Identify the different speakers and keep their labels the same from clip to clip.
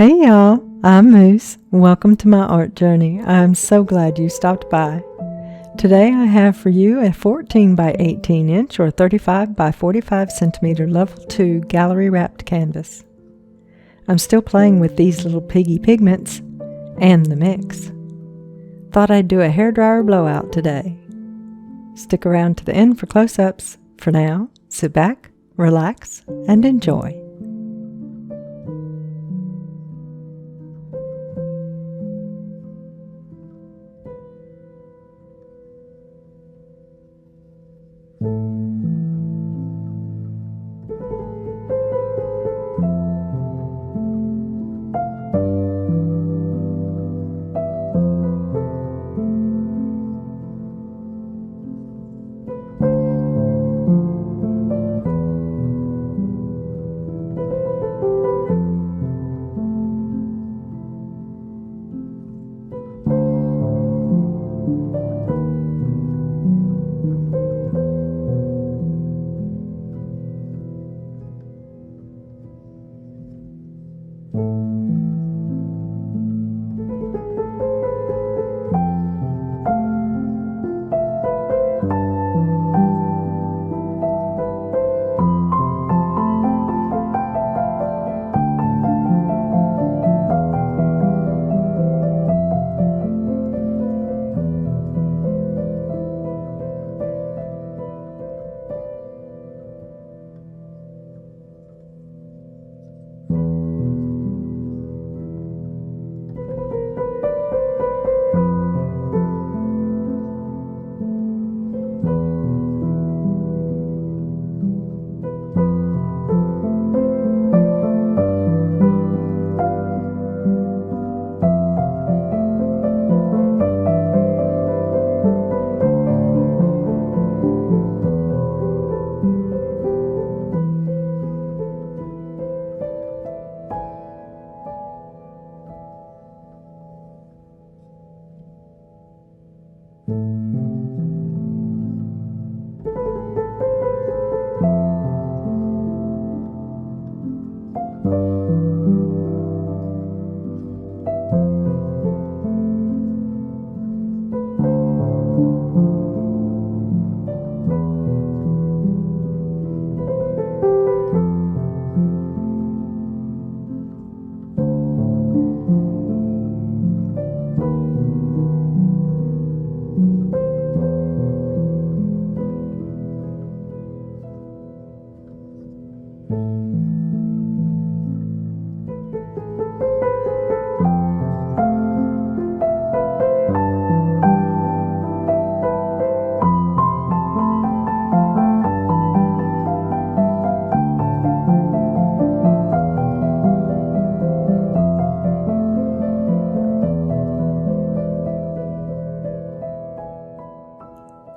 Speaker 1: Hey y'all, I'm Moose. Welcome to my art journey. I'm so glad you stopped by. Today I have for you a 14 by 18 inch or 35 by 45 centimeter level 2 gallery wrapped canvas. I'm still playing with these little piggy pigments and the mix. Thought I'd do a hairdryer blowout today. Stick around to the end for close-ups. For now, sit back, relax, and enjoy.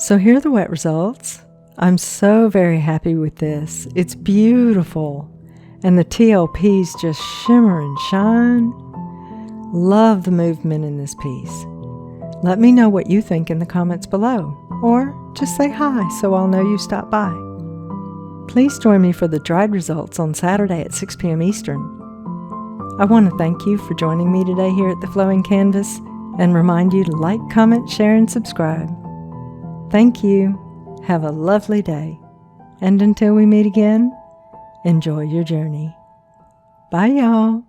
Speaker 1: So here are the wet results. I'm so very happy with this. It's beautiful. And the TLPs just shimmer and shine. Love the movement in this piece. Let me know what you think in the comments below. Or just say hi so I'll know you stopped by. Please join me for the dried results on Saturday at 6 p.m. Eastern. I want to thank you for joining me today here at the Flowing Canvas and remind you to like, comment, share, and subscribe. Thank you. Have a lovely day. And until we meet again, enjoy your journey. Bye, y'all.